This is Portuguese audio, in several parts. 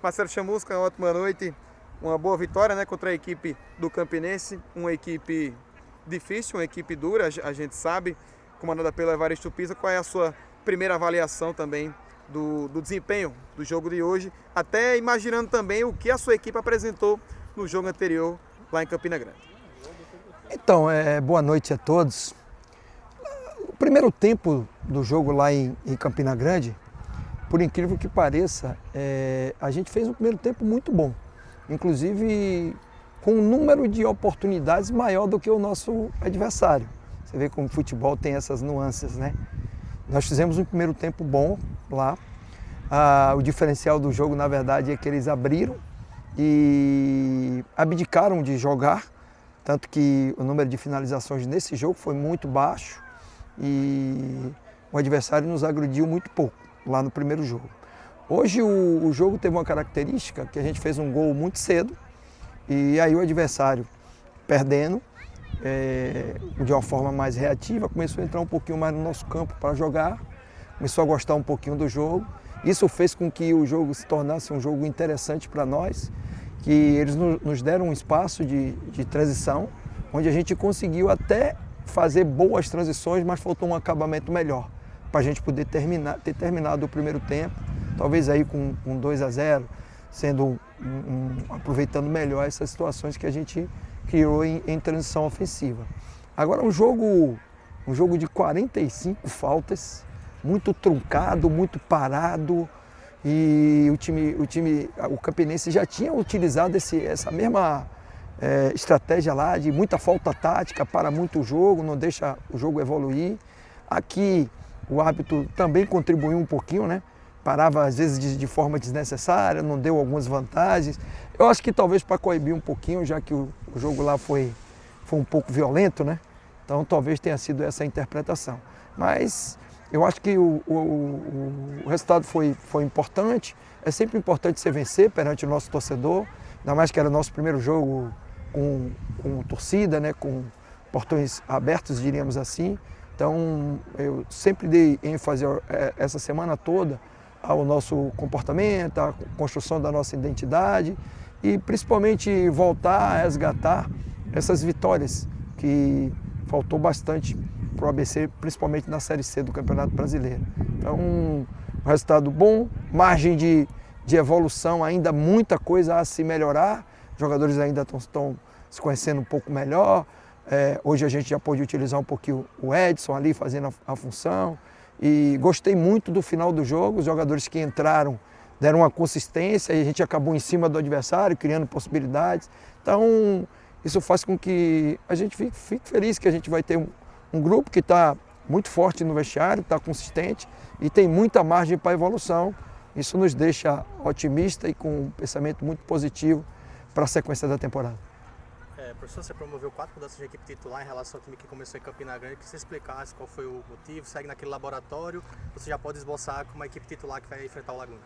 Marcelo Chamusca, uma ótima noite, uma boa vitória, né, contra a equipe do Campinense, uma equipe difícil, uma equipe dura, a gente sabe, comandada pelo Evaristo Pisa. Qual é a sua primeira avaliação também do desempenho do jogo de hoje, até imaginando também o que a sua equipe apresentou no jogo anterior lá em Campina Grande? Então, boa noite a todos. O primeiro tempo do jogo lá em Campina Grande, por incrível que pareça, a gente fez um primeiro tempo muito bom. Inclusive com um número de oportunidades maior do que o nosso adversário. Você vê como o futebol tem essas nuances, né? Nós fizemos um primeiro tempo bom lá. O diferencial do jogo, na verdade, é que eles abriram e abdicaram de jogar. Tanto que o número de finalizações nesse jogo foi muito baixo e o adversário nos agrediu muito pouco lá no primeiro jogo. Hoje o jogo teve uma característica que a gente fez um gol muito cedo e aí o adversário, perdendo, de uma forma mais reativa, começou a entrar um pouquinho mais no nosso campo para jogar, começou a gostar um pouquinho do jogo. Isso fez com que o jogo se tornasse um jogo interessante para nós, que eles nos deram um espaço de transição, onde a gente conseguiu até fazer boas transições, mas faltou um acabamento melhor, para a gente poder ter terminado o primeiro tempo, talvez aí com 2-0, aproveitando melhor essas situações que a gente criou em transição ofensiva. Agora um jogo de 45 faltas, muito truncado, muito parado, e o Campinense já tinha utilizado essa mesma estratégia lá de muita falta tática, para muito o jogo, não deixa o jogo evoluir. Aqui o árbitro também contribuiu um pouquinho, né? Parava às vezes de forma desnecessária, não deu algumas vantagens. Eu acho que talvez para coibir um pouquinho, já que o jogo lá foi um pouco violento, né? Então talvez tenha sido essa a interpretação. Mas eu acho que o resultado foi importante. É sempre importante você vencer perante o nosso torcedor, ainda mais que era o nosso primeiro jogo com torcida, né? Com portões abertos, diríamos assim. Então eu sempre dei ênfase essa semana toda ao nosso comportamento, à construção da nossa identidade e principalmente voltar a resgatar essas vitórias que faltou bastante para o ABC, principalmente na Série C do Campeonato Brasileiro. Então, um resultado bom, margem de evolução, ainda muita coisa a se melhorar, os jogadores ainda estão se conhecendo um pouco melhor. Hoje a gente já pôde utilizar um pouquinho o Edson ali fazendo a função e gostei muito do final do jogo, os jogadores que entraram deram uma consistência e a gente acabou em cima do adversário, criando possibilidades. Então isso faz com que a gente fique feliz que a gente vai ter um grupo que está muito forte no vestiário, está consistente e tem muita margem para evolução. Isso nos deixa otimista e com um pensamento muito positivo para a sequência da temporada. Professor, você promoveu 4 mudanças de equipe titular em relação ao time que começou em Campina Grande. Que você explicasse qual foi o motivo, segue naquele laboratório, você já pode esboçar como a equipe titular que vai enfrentar o Laguna?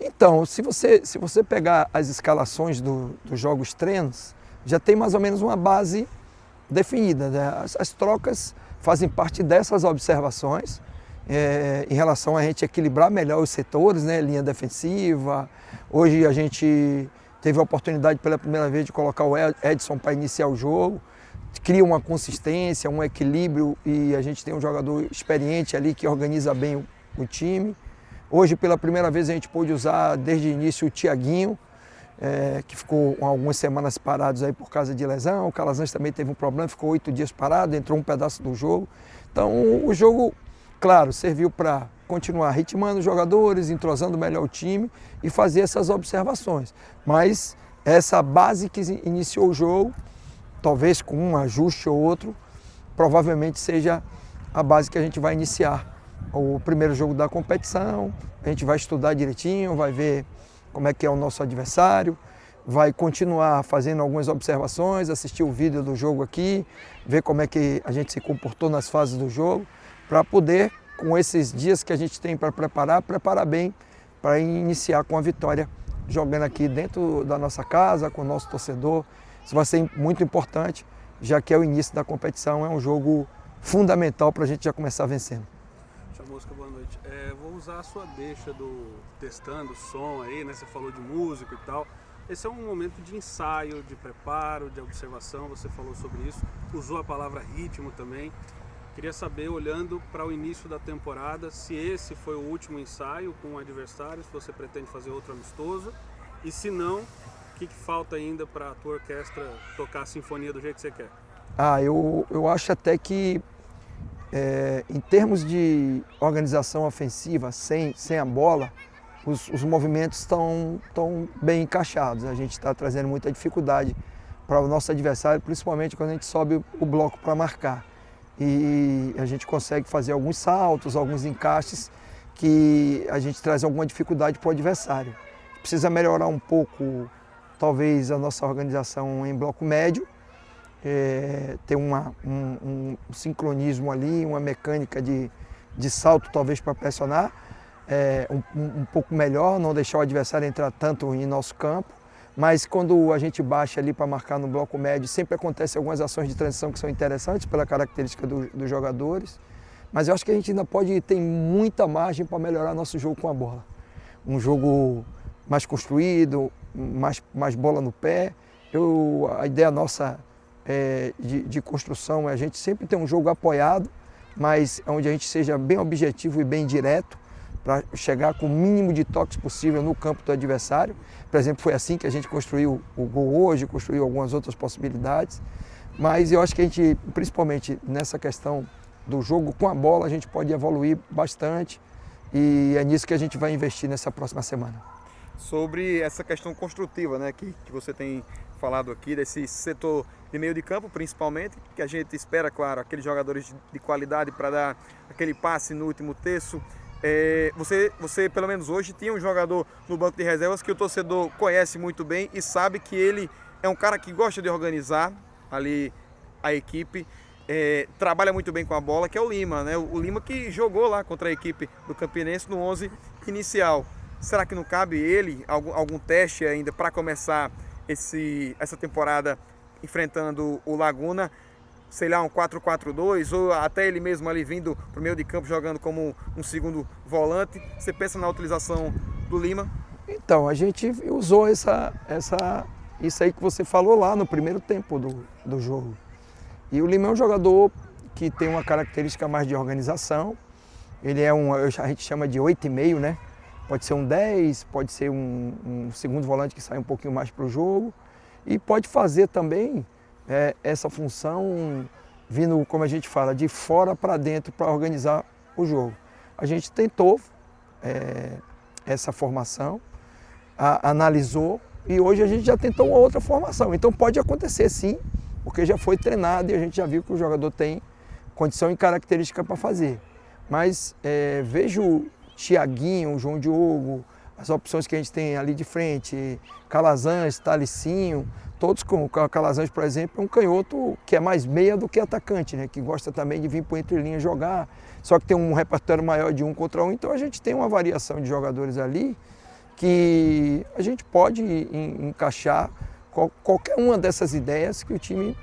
Então, se você pegar as escalações dos jogos treinos, já tem mais ou menos uma base definida, né? As trocas fazem parte dessas observações em relação a gente equilibrar melhor os setores, né? Linha defensiva. Hoje a gente teve a oportunidade pela primeira vez de colocar o Edson para iniciar o jogo, cria uma consistência, um equilíbrio e a gente tem um jogador experiente ali que organiza bem o time. Hoje pela primeira vez a gente pôde usar desde o início o Thiaguinho, que ficou algumas semanas parados aí por causa de lesão. O Calazans também teve um problema, ficou 8 dias parado, entrou um pedaço do jogo. Então o jogo, claro, serviu para continuar ritmando os jogadores, entrosando melhor o time e fazer essas observações. Mas essa base que iniciou o jogo, talvez com um ajuste ou outro, provavelmente seja a base que a gente vai iniciar o primeiro jogo da competição. A gente vai estudar direitinho, vai ver como é que é o nosso adversário, vai continuar fazendo algumas observações, assistir o vídeo do jogo aqui, ver como é que a gente se comportou nas fases do jogo, para poder, com esses dias que a gente tem para preparar bem, para iniciar com a vitória, jogando aqui dentro da nossa casa, com o nosso torcedor. Isso vai ser muito importante, já que é o início da competição, é um jogo fundamental para a gente já começar vencendo. Chamusca, boa noite. Vou usar a sua deixa do testando som aí, né? Você falou de música e tal. Esse é um momento de ensaio, de preparo, de observação, você falou sobre isso. Usou a palavra ritmo também. Queria saber, olhando para o início da temporada, se esse foi o último ensaio com o adversário, se você pretende fazer outro amistoso. E se não, o que falta ainda para a tua orquestra tocar a sinfonia do jeito que você quer? Eu acho até que, em termos de organização ofensiva, sem a bola, os movimentos estão bem encaixados. A gente está trazendo muita dificuldade para o nosso adversário, principalmente quando a gente sobe o bloco para marcar. E a gente consegue fazer alguns saltos, alguns encaixes que a gente traz alguma dificuldade para o adversário. Precisa melhorar um pouco, talvez, a nossa organização em bloco médio, ter um sincronismo ali, uma mecânica de salto talvez para pressionar um pouco melhor, não deixar o adversário entrar tanto em nosso campo. Mas quando a gente baixa ali para marcar no bloco médio, sempre acontecem algumas ações de transição que são interessantes pela característica dos jogadores. Mas eu acho que a gente ainda tem muita margem para melhorar nosso jogo com a bola. Um jogo mais construído, mais bola no pé. A ideia nossa de construção é a gente sempre ter um jogo apoiado, mas onde a gente seja bem objetivo e bem direto, para chegar com o mínimo de toques possível no campo do adversário. Por exemplo, foi assim que a gente construiu o gol hoje, construiu algumas outras possibilidades. Mas eu acho que a gente, principalmente nessa questão do jogo com a bola, a gente pode evoluir bastante e é nisso que a gente vai investir nessa próxima semana. Sobre essa questão construtiva, né, que você tem falado aqui, desse setor de meio de campo, principalmente, que a gente espera, claro, aqueles jogadores de qualidade para dar aquele passe no último terço. Você, pelo menos hoje, tinha um jogador no banco de reservas que o torcedor conhece muito bem e sabe que ele é um cara que gosta de organizar ali a equipe, trabalha muito bem com a bola, que é o Lima, né? O Lima que jogou lá contra a equipe do Campinense no 11 inicial. Será que não cabe ele algum teste ainda para começar essa temporada enfrentando o Laguna? Sei lá, um 4-4-2, ou até ele mesmo ali vindo para o meio de campo jogando como um segundo volante. Você pensa na utilização do Lima? Então, a gente usou isso aí que você falou lá no primeiro tempo do jogo. E o Lima é um jogador que tem uma característica mais de organização. Ele a gente chama de 8,5, né? Pode ser um 10, pode ser um segundo volante que sai um pouquinho mais para o jogo. E pode fazer também essa função vindo, como a gente fala, de fora para dentro para organizar o jogo. A gente tentou essa formação, analisou e hoje a gente já tentou uma outra formação. Então pode acontecer sim, porque já foi treinado e a gente já viu que o jogador tem condição e característica para fazer. Mas vejo Thiaguinho, o João Diogo, as opções que a gente tem ali de frente, Calazans, Talicinho, todos com o Calazans, por exemplo, é um canhoto que é mais meia do que atacante, né? Que gosta também de vir por entre linhas jogar, só que tem um repertório maior de 1 contra 1, então a gente tem uma variação de jogadores ali que a gente pode encaixar qualquer uma dessas ideias que o time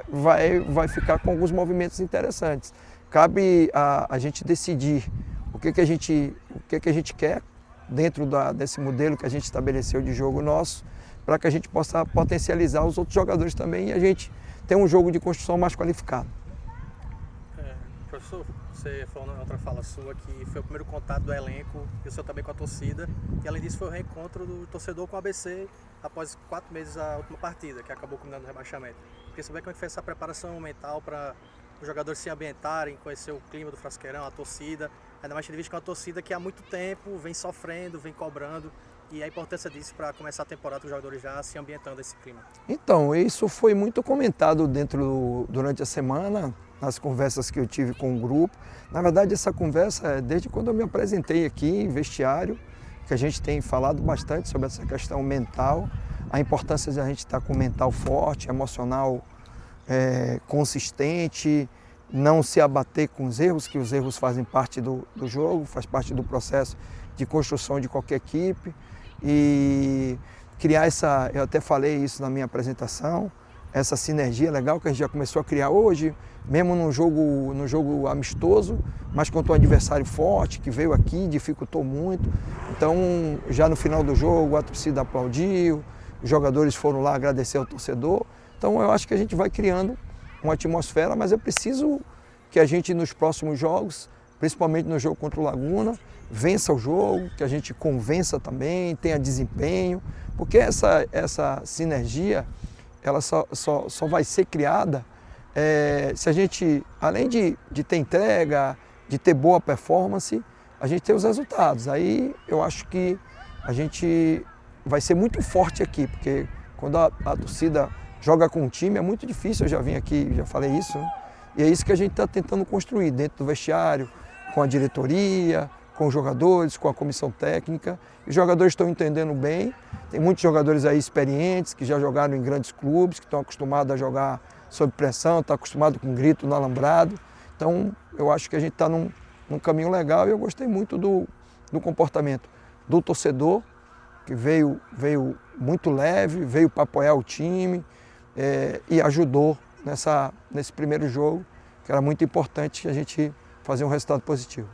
vai ficar com alguns movimentos interessantes. Cabe a gente decidir o que a gente quer dentro desse modelo que a gente estabeleceu de jogo nosso, para que a gente possa potencializar os outros jogadores também e a gente ter um jogo de construção mais qualificado. Professor, você falou na outra fala sua que foi o primeiro contato do elenco e o seu também com a torcida, e além disso foi o reencontro do torcedor com o ABC após 4 meses a última partida, que acabou culminando no rebaixamento. Queria saber como é que foi essa preparação mental para os jogadores se ambientarem, conhecer o clima do Frasqueirão, a torcida, ainda mais tendo visto que é uma torcida que há muito tempo vem sofrendo, vem cobrando, e a importância disso para começar a temporada, os jogadores já se ambientando esse clima. Então, isso foi muito comentado durante a semana, nas conversas que eu tive com o grupo. Na verdade, essa conversa é desde quando eu me apresentei aqui em vestiário, que a gente tem falado bastante sobre essa questão mental, a importância de a gente estar com o mental forte, emocional consistente, não se abater com os erros, que os erros fazem parte do jogo, faz parte do processo de construção de qualquer equipe. E criar eu até falei isso na minha apresentação, essa sinergia legal que a gente já começou a criar hoje, mesmo no jogo amistoso, mas contra um adversário forte que veio aqui, dificultou muito. Então, já no final do jogo, a torcida aplaudiu, os jogadores foram lá agradecer ao torcedor. Então, eu acho que a gente vai criando uma atmosfera, mas é preciso que a gente, nos próximos jogos, principalmente no jogo contra o Laguna, vença o jogo, que a gente convença também, tenha desempenho, porque essa sinergia ela só vai ser criada se a gente, além de ter entrega, de ter boa performance, a gente ter os resultados. Aí eu acho que a gente vai ser muito forte aqui, porque quando a torcida joga com um time é muito difícil, eu já vim aqui, já falei isso, né? E é isso que a gente está tentando construir dentro do vestiário, com a diretoria, com os jogadores, com a comissão técnica. Os jogadores estão entendendo bem, tem muitos jogadores aí experientes, que já jogaram em grandes clubes, que estão acostumados a jogar sob pressão, estão acostumados com grito no alambrado. Então, eu acho que a gente está num caminho legal e eu gostei muito do comportamento do torcedor, que veio muito leve, veio para apoiar o time e ajudou nesse primeiro jogo, que era muito importante a gente fazer um resultado positivo.